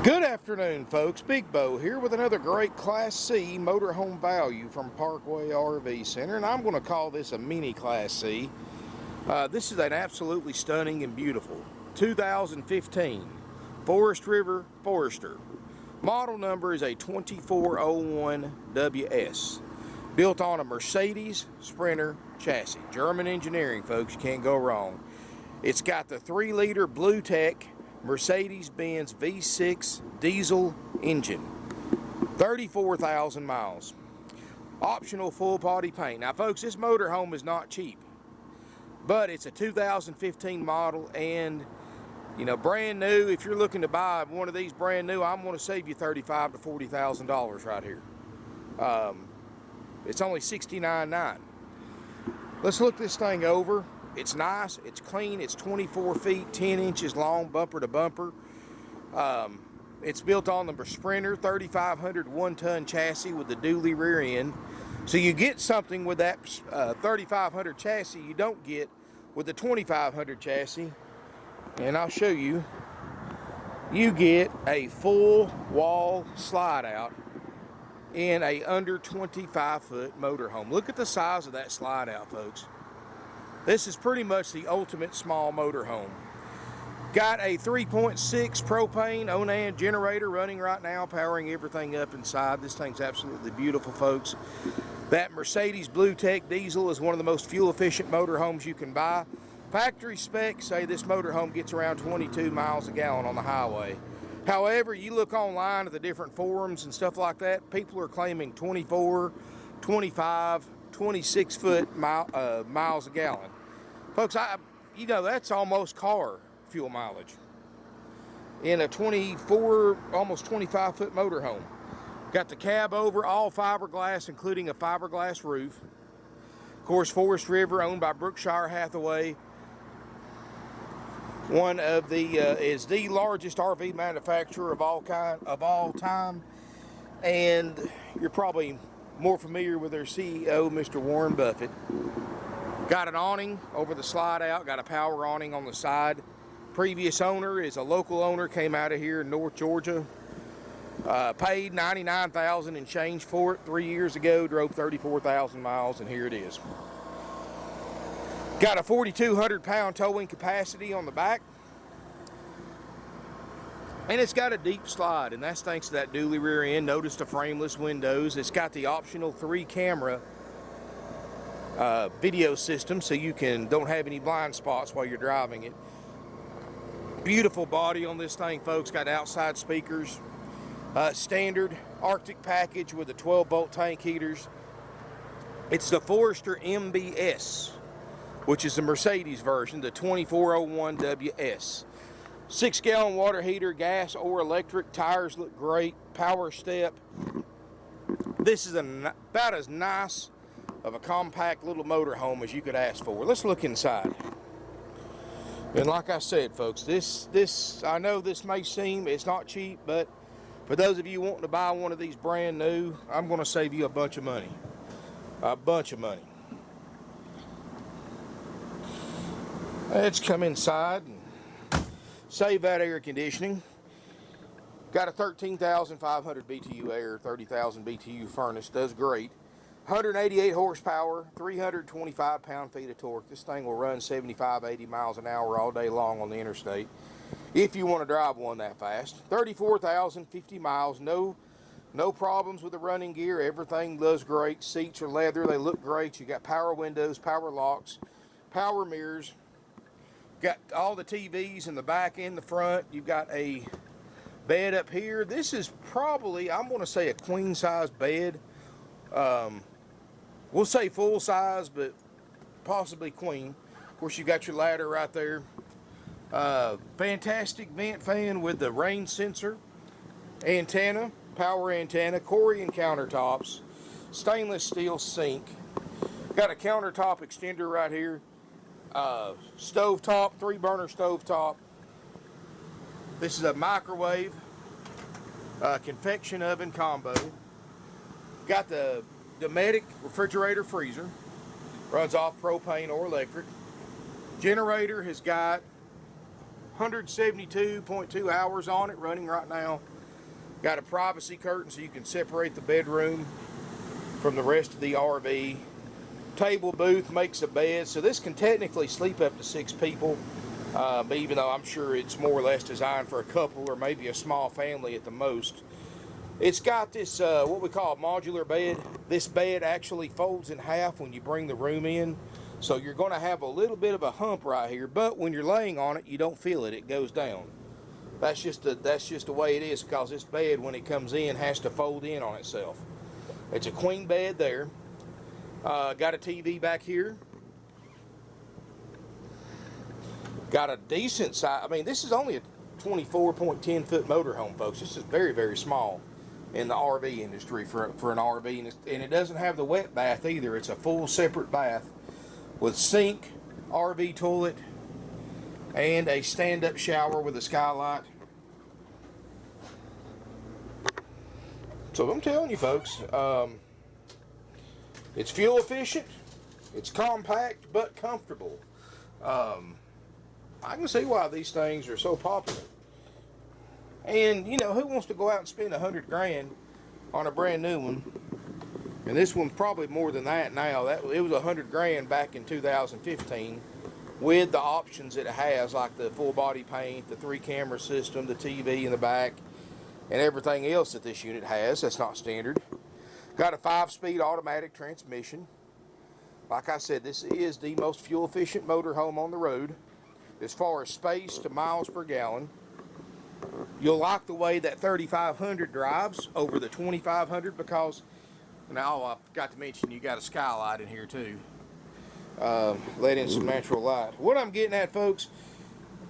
Good afternoon, folks. Big Bo here with another great Class C motorhome value from Parkway RV Center, and I'm going to call this a mini Class C. This is an absolutely stunning and beautiful 2015 Forest River Forester. Model number is a 2401 WS, built on a Mercedes Sprinter chassis. German engineering, folks, you can't go wrong. It's got the 3-liter Bluetec Mercedes-Benz V6 diesel engine, 34,000 miles. Optional full body paint. Now, folks, this motorhome is not cheap, but it's a 2015 model, and you know, brand new. If you're looking to buy one of these brand new, I'm going to save you $35,000 to $40,000 right here. It's only $69,900. Let's look this thing over. It's nice, it's clean, it's 24 feet, 10 inches long, bumper to bumper. It's built on the Sprinter 3500 1-ton chassis with the dually rear end. So you get something with that 3500 chassis you don't get with the 2500 chassis. And I'll show you. You get a full wall slide out in a under 25-foot motorhome. Look at the size of that slide out, folks. This is pretty much the ultimate small motorhome. Got a 3.6 propane Onan generator running right now, powering everything up inside. This thing's absolutely beautiful, folks. That Mercedes Bluetec diesel is one of the most fuel-efficient motorhomes you can buy. Factory specs say this motorhome gets around 22 miles a gallon on the highway. However, you look online at the different forums and stuff like that, people are claiming 24, 25, 26 miles a gallon. Folks, you know, that's almost car fuel mileage in a 24, almost 25-foot motorhome. Got the cab over, all fiberglass, including a fiberglass roof. Of course, Forest River, owned by Berkshire Hathaway. One of the is the largest RV manufacturer of all time, and you're probably more familiar with their CEO, Mr. Warren Buffett. Got an awning over the slide out, got a power awning on the side. Previous owner is a local owner, came out of here in North Georgia. Paid $99,000 and change for it 3 years ago, drove 34,000 miles, and here it is. Got a 4,200 pound towing capacity on the back. And it's got a deep slide, and that's thanks to that dually rear end. Notice the frameless windows. It's got the optional 3-camera video system, so you don't have any blind spots while you're driving it. Beautiful body on this thing, folks. Got outside speakers. Standard Arctic package with the 12-volt tank heaters. It's the Forester MBS, which is the Mercedes version, the 2401 WS. 6-gallon water heater, gas or electric. Tires look great. Power step. This is about as nice of a compact little motorhome as you could ask for. Let's look inside. And like I said, folks, this I know this may seem it's not cheap, but for those of you wanting to buy one of these brand new, I'm going to save you a bunch of money. A bunch of money. Let's come inside and save that air conditioning. Got a 13,500 BTU air, 30,000 BTU furnace. Does great. 188 horsepower, 325 pound-feet of torque. This thing will run 75, 80 miles an hour all day long on the interstate, if you want to drive one that fast. 34,050 miles. No problems with the running gear. Everything does great. Seats are leather. They look great. You got power windows, power locks, power mirrors. Got all the TVs in the back and the front. You've got a bed up here. This is probably, I'm going to say, a queen-size bed. We'll say full size, but possibly queen. Of course, you got your ladder right there. Fantastic vent fan with the rain sensor, antenna, power antenna, Corian countertops, stainless steel sink. Got a countertop extender right here. Stove top, 3-burner stove top. This is a microwave, convection oven combo. Got the Dometic refrigerator freezer. Runs off propane or electric. Generator has got 172.2 hours on it, running right now. Got a privacy curtain so you can separate the bedroom from the rest of the RV. Table booth makes a bed, so this can technically sleep up to 6 people, even though I'm sure it's more or less designed for a couple or maybe a small family at the most. It's got this what we call a modular bed. This bed actually folds in half when you bring the room in, so you're going to have a little bit of a hump right here, but when you're laying on it you don't feel it. It goes down. That's just the way it is, because this bed, when it comes in, has to fold in on itself. It's a queen bed there. Got a TV back here. Got a decent size. I mean, this is only a 24.10 foot motorhome, folks. This is very, very small in the RV industry for an RV, and it doesn't have the wet bath either. It's a full separate bath with sink, RV toilet, and a stand-up shower with a skylight. So I'm telling you, folks, it's fuel efficient, it's compact but comfortable. I can see why these things are so popular. And you know, who wants to go out and spend $100 grand on a brand new one? And this one's probably more than that now. It was $100 grand back in 2015, with the options that it has, like the full body paint, the 3-camera system, the TV in the back, and everything else that this unit has that's not standard. Got a 5-speed automatic transmission. Like I said, this is the most fuel efficient motorhome on the road as far as space to miles per gallon. You'll like the way that 3500 drives over the 2500, because now I forgot to mention you got a skylight in here too. Let in some natural light. What I'm getting at, folks,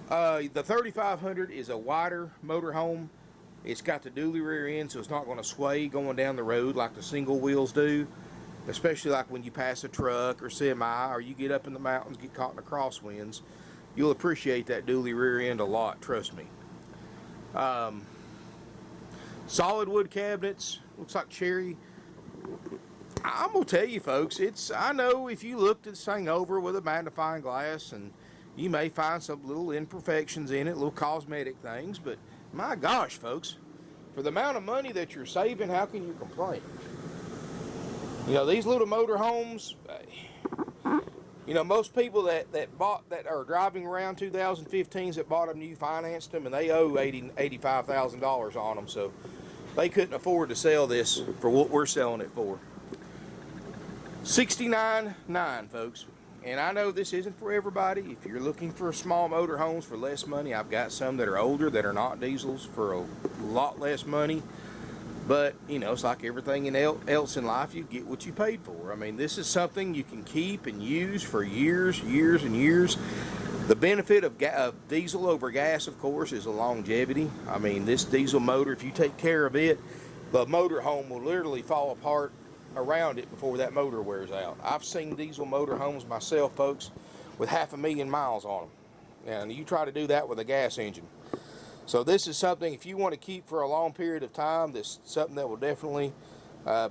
the 3500 is a wider motorhome. It's got the dually rear end, so it's not going to sway going down the road like the single wheels do, especially like when you pass a truck or semi, or you get up in the mountains, get caught in the crosswinds. You'll appreciate that dually rear end a lot, trust me. Solid wood cabinets, looks like cherry. I'm gonna tell you, folks, I know if you looked this thing over with a magnifying glass, and you may find some little imperfections in it, little cosmetic things, but my gosh, folks, for the amount of money that you're saving, how can you complain? You know, these little motorhomes, you know, most people that are driving around 2015s that bought them, you financed them, and they owe $85,000 on them, so they couldn't afford to sell this for what we're selling it for. $69,900, folks. And I know this isn't for everybody. If you're looking for small motorhomes for less money, I've got some that are older that are not diesels for a lot less money. But, you know, it's like everything else in life, you get what you paid for. I mean, this is something you can keep and use for years and years. The benefit of diesel over gas, of course, is the longevity. I mean, this diesel motor, if you take care of it, the motorhome will literally fall apart around it before that motor wears out. I've seen diesel motorhomes myself, folks, with 500,000 miles on them. And you try to do that with a gas engine. So this is something, if you want to keep for a long period of time, this is something that will definitely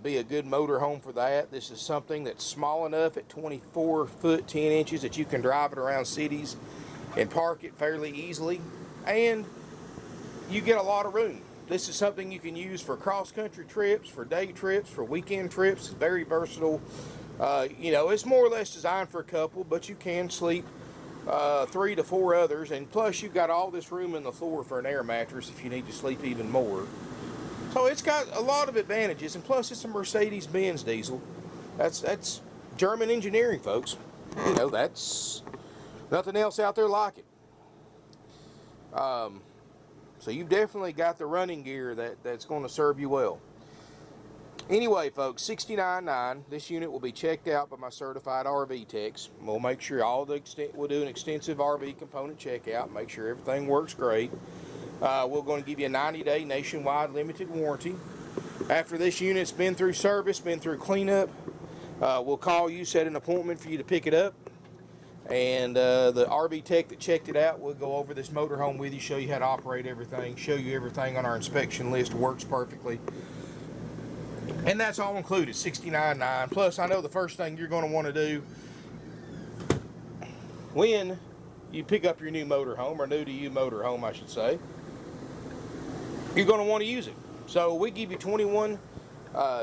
be a good motorhome for that. This is something that's small enough at 24 foot 10 inches that you can drive it around cities and park it fairly easily, and you get a lot of room. This is something you can use for cross-country trips, for day trips, for weekend trips. It's very versatile. You know, it's more or less designed for a couple, but you can sleep 3 to 4 others, and plus you've got all this room in the floor for an air mattress if you need to sleep even more. So it's got a lot of advantages, and plus it's a Mercedes-Benz diesel. That's German engineering, folks. You know, that's nothing else out there like it. So you've definitely got the running gear that's going to serve you well. Anyway, folks, $69,900. This unit will be checked out by my certified RV techs. We'll make sure we'll do an extensive RV component checkout, make sure everything works great. We're going to give you a 90-day nationwide limited warranty. After this unit's been through service, been through cleanup, we'll call you, set an appointment for you to pick it up. And the RV tech that checked it out will go over this motorhome with you, show you how to operate everything, show you everything on our inspection list works perfectly. And that's all included, $69,900. Plus, I know the first thing you're going to want to do when you pick up your new motorhome, or new to you motorhome, I should say, you're going to want to use it. So we give you 21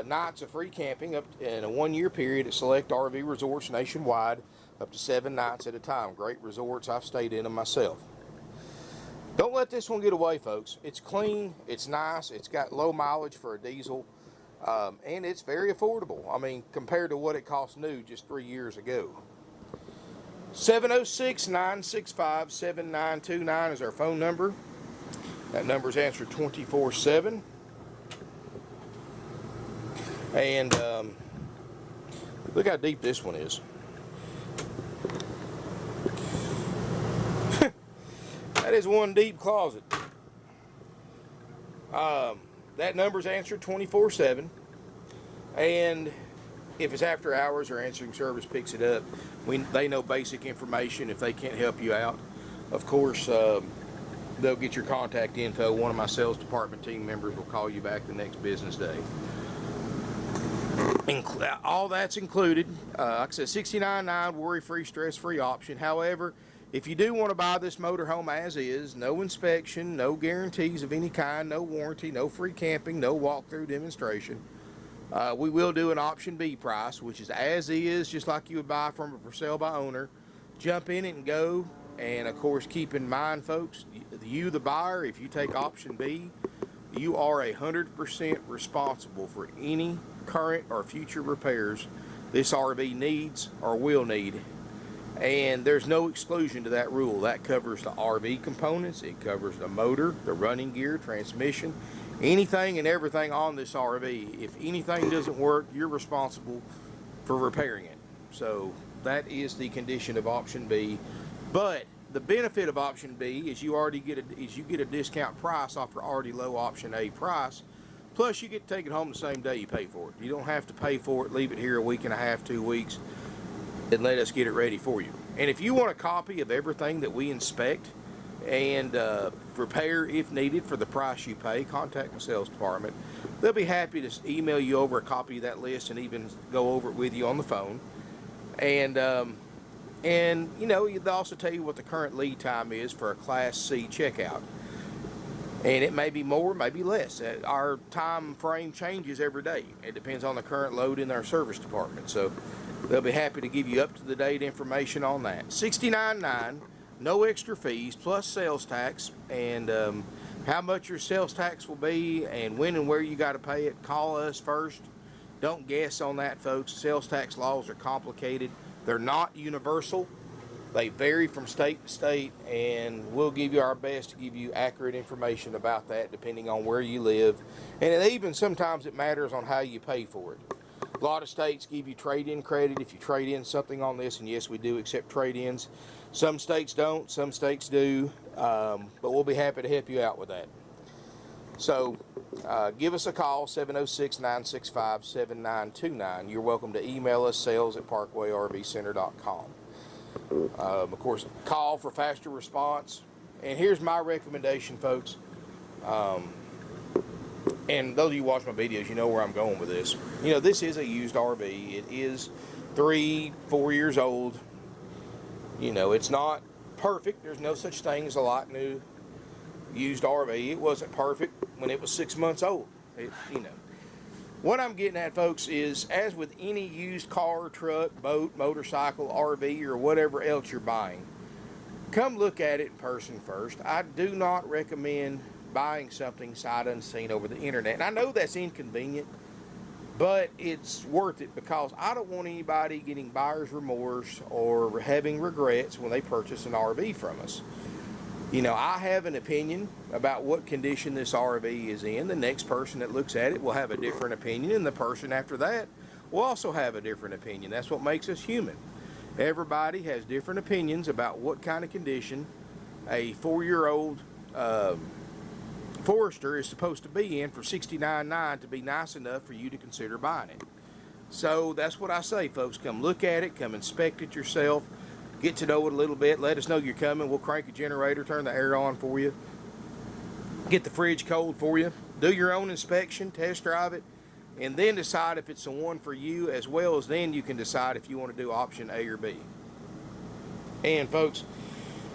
nights of free camping up in a 1-year period at select RV resorts nationwide, up to 7 nights at a time. Great resorts. I've stayed in them myself. Don't let this one get away, folks. It's clean, it's nice, it's got low mileage for a diesel, and it's very affordable. I mean, compared to what it cost new just 3 years ago. 706-965-7929 is our phone number. That number is answered 24/7. And look how deep this one is. That is one deep closet. That number's answered 24/7, and if it's after hours or answering service picks it up, they know basic information. If they can't help you out, of course, they'll get your contact info. One of my sales department team members will call you back the next business day. All that's included. Like I said, $69.9, worry-free, stress-free option. However, if you do want to buy this motorhome as is, no inspection, no guarantees of any kind, no warranty, no free camping, no walkthrough demonstration, we will do an option B price, which is as is, just like you would buy from a for sale by owner. Jump in it and go. And of course, keep in mind, folks, you the buyer, if you take option B, you are 100% responsible for any current or future repairs this RV needs or will need. And there's no exclusion to that rule. That covers the RV components, it covers the motor, the running gear, transmission, anything and everything on this RV. If anything doesn't work, you're responsible for repairing it. So that is the condition of option B. But the benefit of option B is you get a discount price off your already low option A price. Plus you get to take it home the same day you pay for it. You don't have to pay for it, leave it here a week and a half, 2 weeks, and let us get it ready for you. And if you want a copy of everything that we inspect and repair if needed for the price you pay, contact my sales department. They'll be happy to email you over a copy of that list and even go over it with you on the phone. And you know, they'll also tell you what the current lead time is for a Class C checkout. And it may be more, maybe less. Our time frame changes every day. It depends on the current load in our service department. So they'll be happy to give you up-to-the-date information on that. $69.9, no extra fees, plus sales tax. And how much your sales tax will be and when and where you got to pay it, call us first. Don't guess on that, folks. Sales tax laws are complicated. They're not universal. They vary from state to state, and we'll give you our best to give you accurate information about that depending on where you live. And even sometimes it matters on how you pay for it. A lot of states give you trade-in credit if you trade in something on this, and yes, we do accept trade-ins. Some states don't, some states do, but we'll be happy to help you out with that. So give us a call, 706-965-7929. You're welcome to email us, sales@parkwayrvcenter.com. Of course, call for faster response. And here's my recommendation, folks. And those of you who watch my videos, you know where I'm going with this. You know, this is a used RV. It is 3-4 years old. You know, it's not perfect. There's no such thing as a lot new used RV. It wasn't perfect when it was 6 months old. You know. What I'm getting at, folks, is as with any used car, truck, boat, motorcycle, RV, or whatever else you're buying, come look at it in person first. I do not recommend buying something sight unseen over the internet. And I know that's inconvenient, but it's worth it because I don't want anybody getting buyer's remorse or having regrets when they purchase an RV from us. You know, I have an opinion about what condition this RV is in. The next person that looks at it will have a different opinion, and the person after that will also have a different opinion. That's what makes us human. Everybody has different opinions about what kind of condition a 4-year-old Forester is supposed to be in for $69.9 to be nice enough for you to consider buying it. So that's what I say, folks. Come look at it, come inspect it yourself, get to know it a little bit, let us know you're coming. We'll crank a generator, turn the air on for you, get the fridge cold for you, do your own inspection, test drive it, and then decide if it's the one for you, as well as then you can decide if you want to do option A or B. And folks,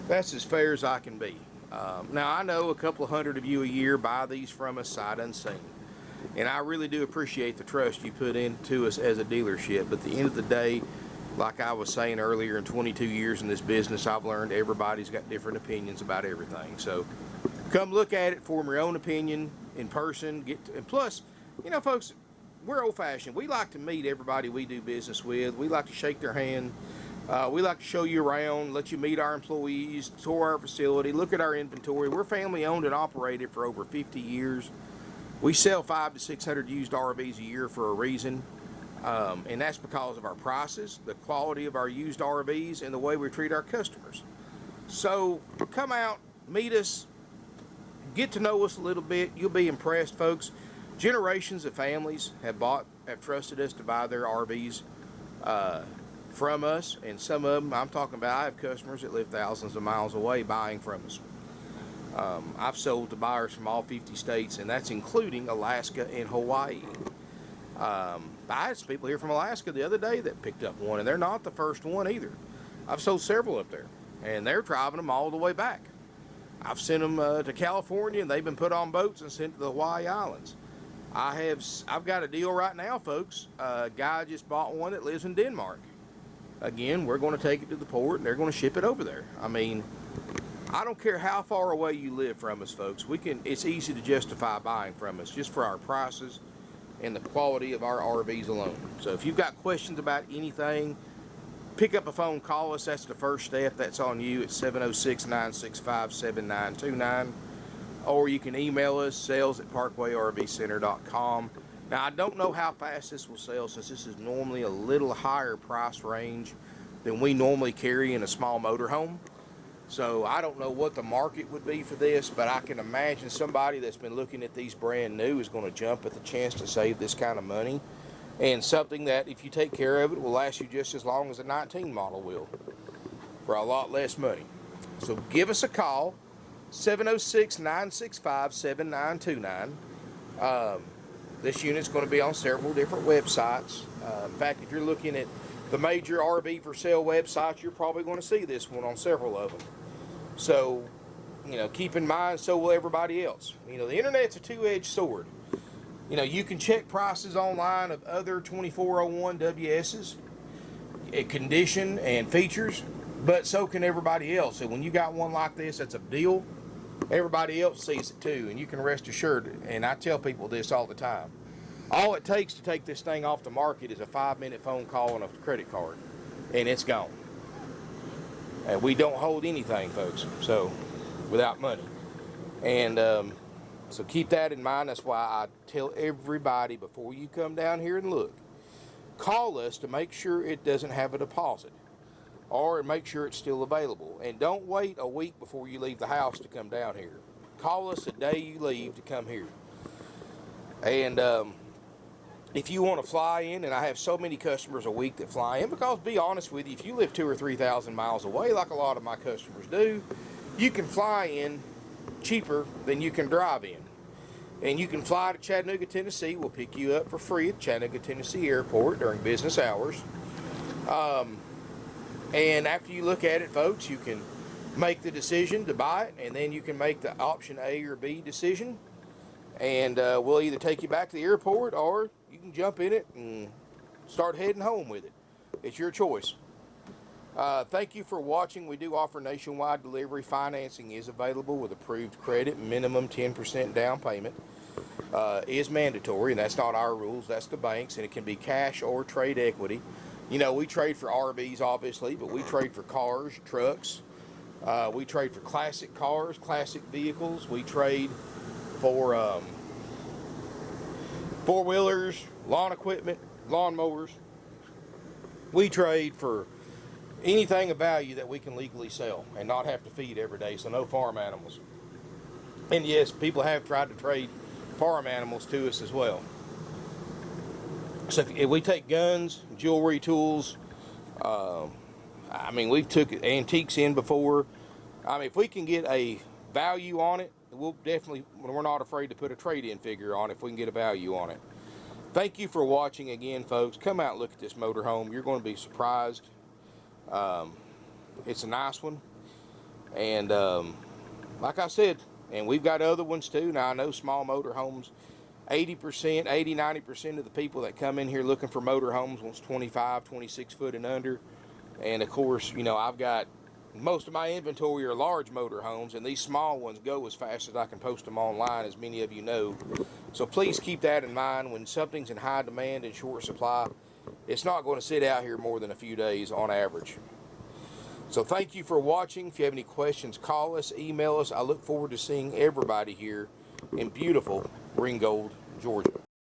that's as fair as I can be. Now, I know a couple of hundred of you a year buy these from us sight unseen. And I really do appreciate the trust you put into us as a dealership. But at the end of the day, like I was saying earlier, in 22 years in this business, I've learned everybody's got different opinions about everything. So come look at it, form your own opinion in person. And plus, you know, folks, we're old-fashioned. We like to meet everybody we do business with. We like to shake their hand. We like to show you around, let you meet our employees, tour our facility, look at our inventory. We're family owned and operated for over 50 years. We sell 500 to 600 used RVs a year for a reason, and that's because of our prices, the quality of our used RVs, and the way we treat our customers. So come out, meet us, get to know us a little bit. You'll be impressed, folks. Generations of families have trusted us to buy their RVs from us, and some of them, I'm talking about, I have customers that live thousands of miles away buying from us. I've sold to buyers from all 50 states, and that's including Alaska and Hawaii. I had some people here from Alaska the other day that picked up one, and they're not the first one either. I've sold several up there, and they're driving them all the way back. I've sent them to California, and they've been put on boats and sent to the Hawaii Islands. I've got a deal right now, folks. A guy just bought one that lives in Denmark. Again, we're going to take it to the port, and they're going to ship it over there. I mean, I don't care how far away you live from us, folks. It's easy to justify buying from us just for our prices and the quality of our RVs alone. So if you've got questions about anything, pick up a phone, call us. That's the first step. That's on you at 706-965-7929. Or you can email us, sales@parkwayrvcenter.com. Now, I don't know how fast this will sell, since this is normally a little higher price range than we normally carry in a small motorhome. So I don't know what the market would be for this, but I can imagine somebody that's been looking at these brand new is going to jump at the chance to save this kind of money, and something that, if you take care of it, will last you just as long as a 19 model will, for a lot less money. So give us a call, 706-965-7929. This unit's going to be on several different websites. In fact, if you're looking at the major RV for sale websites, you're probably going to see this one on several of them. So, you know, keep in mind, so will everybody else. You know, the internet's a two-edged sword. You know, you can check prices online of other 2401 WS's, condition and features, but so can everybody else. So when you got one like this that's a deal, everybody else sees it too, and you can rest assured, and I tell people this all the time, all it takes to take this thing off the market is a 5-minute phone call and a credit card, and it's gone. And we don't hold anything, folks, so without money. And so keep that in mind. That's why I tell everybody, before you come down here and look, call us to make sure it doesn't have a deposit, or make sure it's still available. And don't wait a week before you leave the house to come down here. Call us the day you leave to come here. And if you want to fly in, and I have so many customers a week that fly in, because, be honest with you, if you live 2,000 or 3,000 miles away, like a lot of my customers do, you can fly in cheaper than you can drive in. And you can fly to Chattanooga, Tennessee. We'll pick you up for free at Chattanooga, Tennessee Airport during business hours. And after you look at it, folks, you can make the decision to buy it, and then you can make the option A or B decision. And we'll either take you back to the airport, or you can jump in it and start heading home with it. It's your choice. Thank you for watching. We do offer nationwide delivery. Financing is available with approved credit. Minimum 10% down payment is mandatory, and that's not our rules. That's the bank's, and it can be cash or trade equity. You know, we trade for RVs, obviously, but we trade for cars, trucks. We trade for classic cars, classic vehicles. We trade for four-wheelers, lawn equipment, lawnmowers. We trade for anything of value that we can legally sell and not have to feed every day, so no farm animals. And yes, people have tried to trade farm animals to us as well. So if we take guns, jewelry, tools, I mean, we've took antiques in before. I mean, if we can get a value on it, we're not afraid to put a trade-in figure on it if we can get a value on it. Thank you for watching again, folks. Come out and look at this motorhome. You're going to be surprised. It's a nice one. And like I said, and we've got other ones too. Now I know small motorhomes, 80%, 80, 90% of the people that come in here looking for motorhomes wants 25, 26 foot and under. And of course, you know, I've got most of my inventory are large motorhomes, and these small ones go as fast as I can post them online, as many of you know. So please keep that in mind. When something's in high demand and short supply, it's not going to sit out here more than a few days on average. So thank you for watching. If you have any questions, call us, email us. I look forward to seeing everybody here in beautiful Ringgold, Georgia.